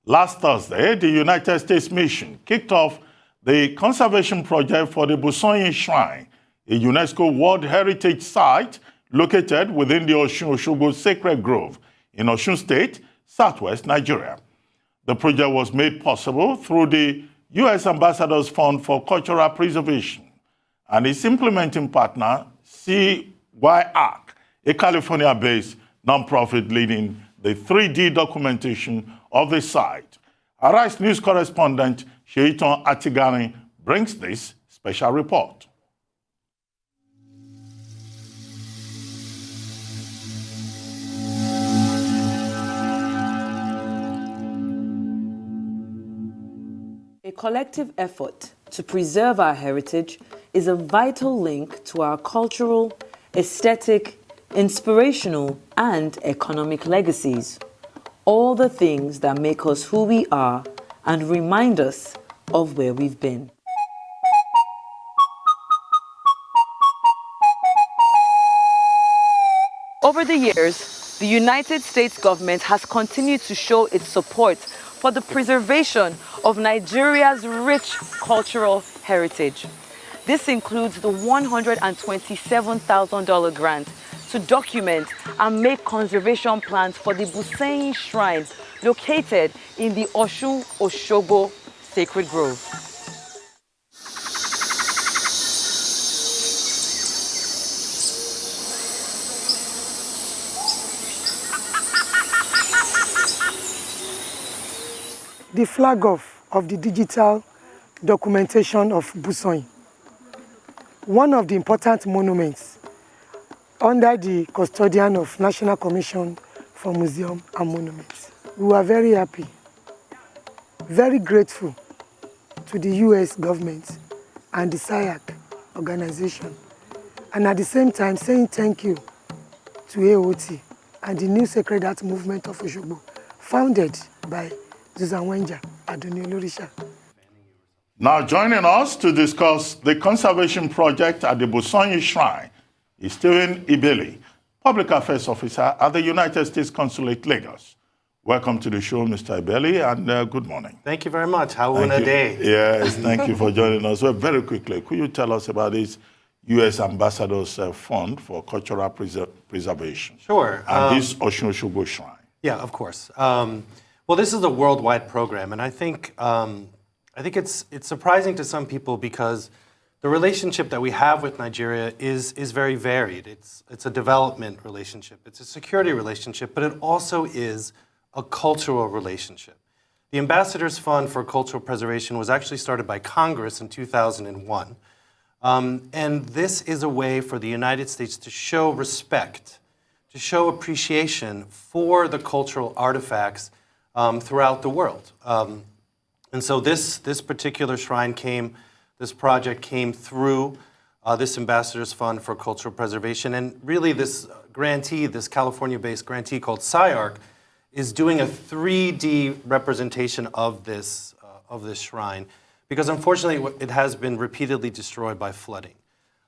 Last Thursday, the United States mission kicked off the conservation project for the Busanyin Shrine, a UNESCO World Heritage Site located within the Osun Osogbo Sacred Grove in Osun State, southwest Nigeria. The project was made possible through the U.S. Ambassador's Fund for Cultural Preservation and its implementing partner, CyArk, a California-based nonprofit leading the 3D documentation of the site. Arise News correspondent Sheitan Atigari brings this special report. A collective effort to preserve our heritage is a vital link to our cultural, aesthetic, inspirational, and economic legacies. All the things that make us who we are and remind us of where we've been. Over the years, the United States government has continued to show its support for the preservation of Nigeria's rich cultural heritage. This includes the $127,000 grant to document and make conservation plans for the Busanyin Shrine located in the Osun Osogbo Sacred Grove. The flag off of the digital documentation of Busanyin, one of the important monuments under the custodian of National Commission for Museum and Monuments. We were very happy, very grateful to the US government and the CyArk organization, and at the same time saying thank you to AOT and the new Sacred Art Movement of Osogbo, founded by Now joining us to discuss the conservation project at the Busanyin Shrine is Stephen Ibelli, Public Affairs Officer at the United States Consulate, Lagos. Welcome to the show, Mr. Ibelli, and good morning. Thank you very much. How was the day? Yes, thank you for joining us. Well, very quickly, could you tell us about this U.S. Ambassador's Fund for Cultural Preservation? Sure. And this Osun Osogbo Shrine. Yeah, of course. Well, this is a worldwide program, and I think it's surprising to some people because the relationship that we have with Nigeria is very varied. It's a development relationship, it's a security relationship, but it also is a cultural relationship. The Ambassador's Fund for Cultural Preservation was actually started by Congress in 2001, and this is a way for the United States to show respect, to show appreciation for the cultural artifacts throughout the world. And so this particular shrine this project came through this Ambassador's Fund for Cultural Preservation. And really this grantee, this California-based grantee called CyArk, is doing a 3D representation of this shrine because unfortunately it has been repeatedly destroyed by flooding.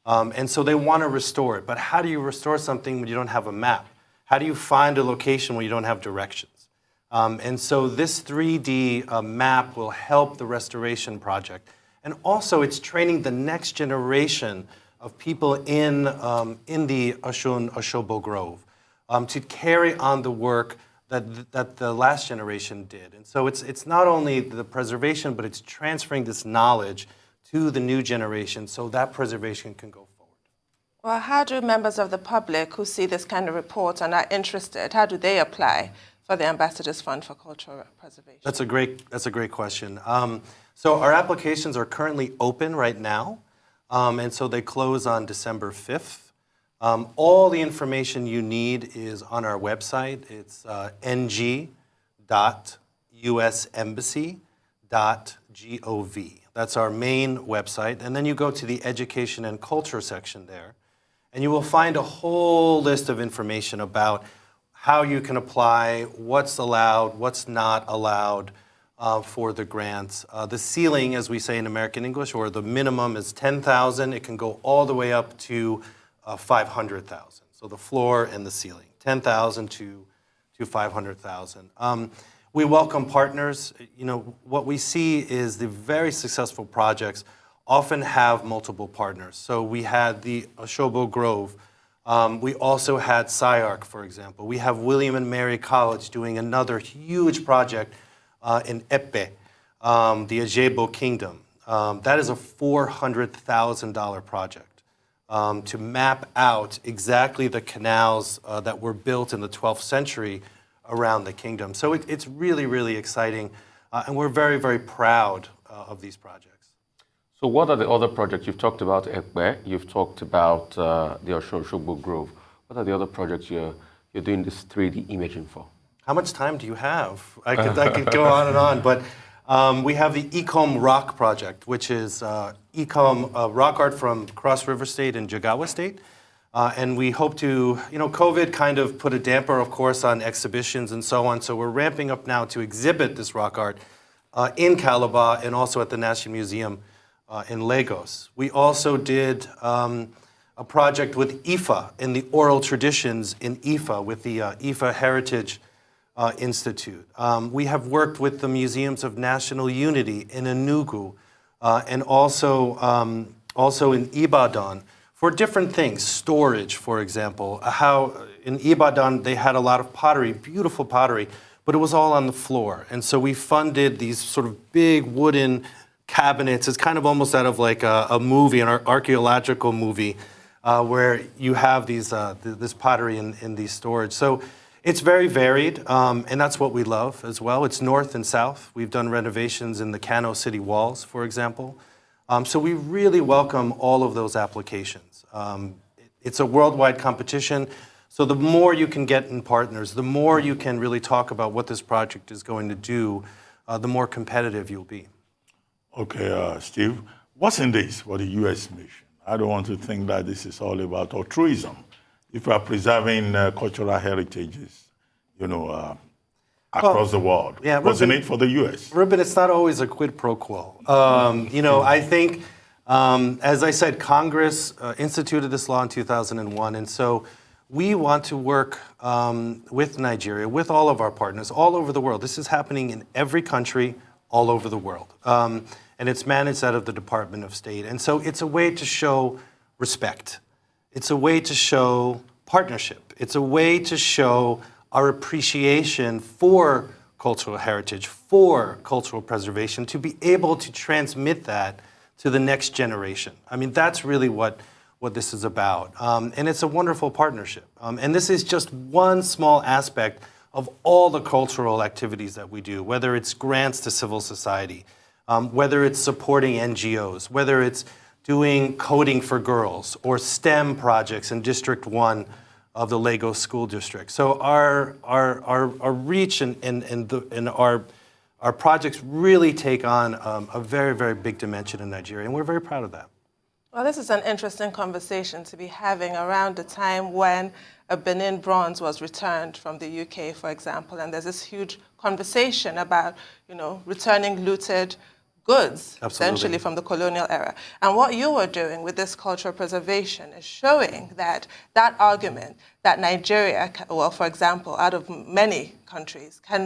And so they want to restore it. But how do you restore something when you don't have a map? How do you find a location when you don't have directions? And so this 3D map will help the restoration project. And also it's training the next generation of people in the Osun Osogbo Grove to carry on the work that the last generation did. And so it's not only the preservation, but it's transferring this knowledge to the new generation so that preservation can go forward. Well, how do members of the public who see this kind of report and are interested, how do they apply for the Ambassador's Fund for Cultural Preservation? That's a great question. So our applications are currently open right now, and so they close on December 5th. All the information you need is on our website. It's ng.usembassy.gov. That's our main website. And then you go to the Education and Culture section there, and you will find a whole list of information about how you can apply, what's allowed, what's not allowed for the grants. The ceiling, as we say in American English, or the minimum is $10,000. It can go all the way up to $500,000. So the floor and the ceiling, $10,000 to $500,000. We welcome partners. You know, what we see is the very successful projects often have multiple partners. So we had the Osogbo Grove. We also had CyArk, for example. We have William and Mary College doing another huge project in Epe, the Ajebo Kingdom. That is a $400,000 project to map out exactly the canals that were built in the 12th century around the kingdom. So it's really, really exciting, and we're very, very proud of these projects. So what are the other projects? You've talked about Ekpe, you've talked about the Osun Osogbo Grove. What are the other projects you're doing this 3D imaging for? How much time do you have? I could go on and on, but we have the Ecom Rock Project, which is Ecom rock art from Cross River State and Jigawa State. And we hope to, you know, COVID kind of put a damper, of course, on exhibitions and so on. So we're ramping up now to exhibit this rock art in Calabar and also at the National Museum in Lagos. We also did a project with IFA in the oral traditions in IFA with the IFA Heritage Institute. We have worked with the Museums of National Unity in Enugu and also in Ibadan for different things, storage, for example. How in Ibadan they had a lot of pottery, beautiful pottery, but it was all on the floor. And so we funded these sort of big wooden cabinets. It's kind of almost out of like a movie, an archaeological movie, where you have these this pottery in these storage. So it's very varied, and that's what we love as well. It's north and south. We've done renovations in the Kano city walls, for example. So we really welcome all of those applications. It's a worldwide competition, so the more you can get in partners, the more you can really talk about what this project is going to do, the more competitive you'll be. Okay, Steve, what's in this for the U.S. mission? I don't want to think that this is all about altruism. If we are preserving cultural heritages, you know, across the world, yeah, what's in it for the U.S.? Ruben, it's not always a quid pro quo. You know, I think, as I said, Congress instituted this law in 2001, and so we want to work with Nigeria, with all of our partners, all over the world. This is happening in every country, all over the world. And it's managed out of the Department of State. And so it's a way to show respect. It's a way to show partnership. It's a way to show our appreciation for cultural heritage, for cultural preservation, to be able to transmit that to the next generation. I mean, that's really what this is about. And it's a wonderful partnership. And this is just one small aspect of all the cultural activities that we do, whether it's grants to civil society, whether it's supporting NGOs, whether it's doing coding for girls or STEM projects in District 1 of the Lagos School District. So our reach and our projects really take on a very, very big dimension in Nigeria, and we're very proud of that. Well, this is an interesting conversation to be having around the time when a Benin bronze was returned from the UK, for example, and there's this huge conversation about, you know, returning looted goods, essentially from the colonial era. And what you are doing with this cultural preservation is showing that that argument that Nigeria, well, for example, out of many countries, are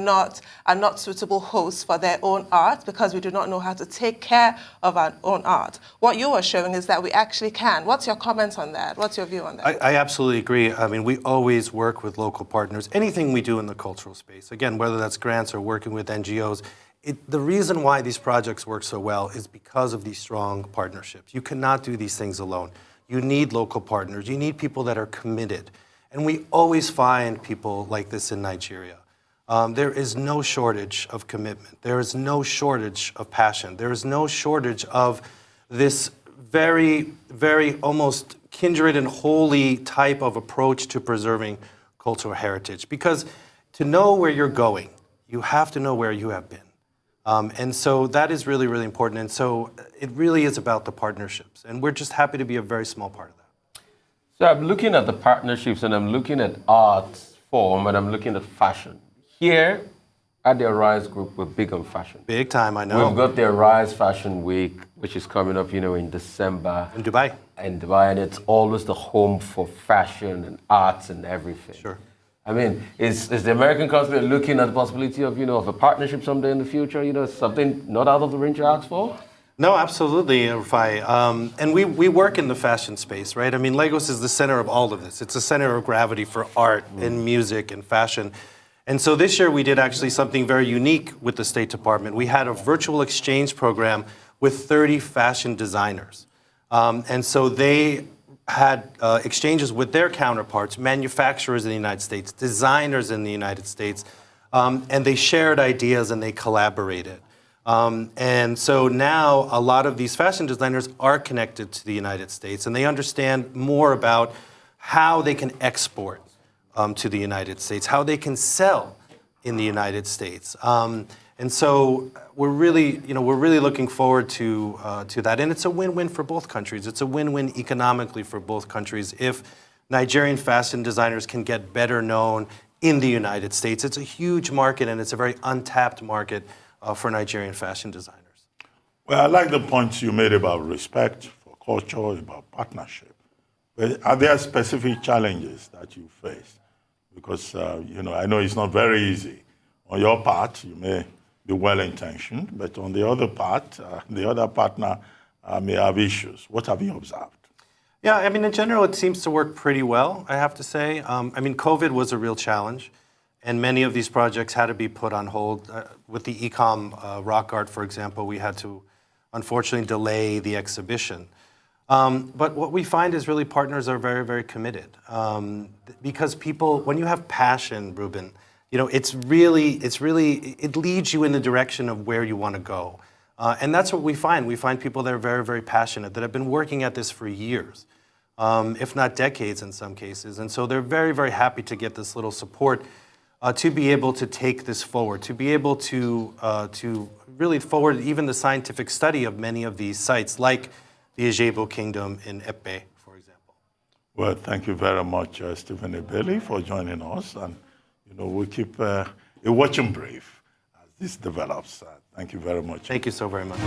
not suitable hosts for their own art because we do not know how to take care of our own art. What you are showing is that we actually can. What's your comment on that? What's your view on that? I absolutely agree. I mean, we always work with local partners. Anything we do in the cultural space, again, whether that's grants or working with NGOs, the reason why these projects work so well is because of these strong partnerships. You cannot do these things alone. You need local partners. You need people that are committed. And we always find people like this in Nigeria. There is no shortage of commitment. There is no shortage of passion. There is no shortage of this very, very almost kindred and holy type of approach to preserving cultural heritage. Because to know where you're going, you have to know where you have been. And so that is really, really important. And so it really is about the partnerships. And we're just happy to be a very small part of that. So I'm looking at the partnerships, and I'm looking at art form, and I'm looking at fashion. Here at the Arise Group, we're big on fashion. Big time, I know. We've got the Arise Fashion Week, which is coming up, you know, in December. In Dubai. In Dubai, and it's always the home for fashion and arts and everything. Sure. I mean, is the American consulate looking at the possibility of, of a partnership someday in the future? Something not out of the range you asked for? No, absolutely, Rufai. And we work in the fashion space, right? I mean, Lagos is the center of all of this. It's a center of gravity for art and music and fashion. And so this year we did actually something very unique with the State Department. We had a virtual exchange program with 30 fashion designers. And so they had exchanges with their counterparts, manufacturers in the United States, designers in the United States, and they shared ideas and they collaborated. And so now a lot of these fashion designers are connected to the United States, and they understand more about how they can export to the United States, how they can sell in the United States. And so we're really looking forward to that. And it's a win-win for both countries. It's a win-win economically for both countries if Nigerian fashion designers can get better known in the United States. It's a huge market, and it's a very untapped market for Nigerian fashion designers. Well, I like the points you made about respect for culture, about partnership. But are there specific challenges that you face? Because, I know it's not very easy. On your part, you may be well-intentioned, but on the other part, the other partner may have issues. What have you observed? Yeah, I mean, in general, it seems to work pretty well, I have to say. I mean, COVID was a real challenge, and many of these projects had to be put on hold. With the Ecom rock art, for example, we had to, unfortunately, delay the exhibition. But what we find is really partners are very, very committed. Because people, when you have passion, Ruben, it leads you in the direction of where you want to go. And that's what we find. We find people that are very, very passionate, that have been working at this for years, if not decades in some cases. And so they're very, very happy to get this little support to be able to take this forward, to be able to really forward even the scientific study of many of these sites, like the Ijebo Kingdom in Epe, for example. Well, thank you very much, Stephen Ibelli, for joining us. And, we'll keep a watching brief as this develops. Thank you very much. Thank you so very much.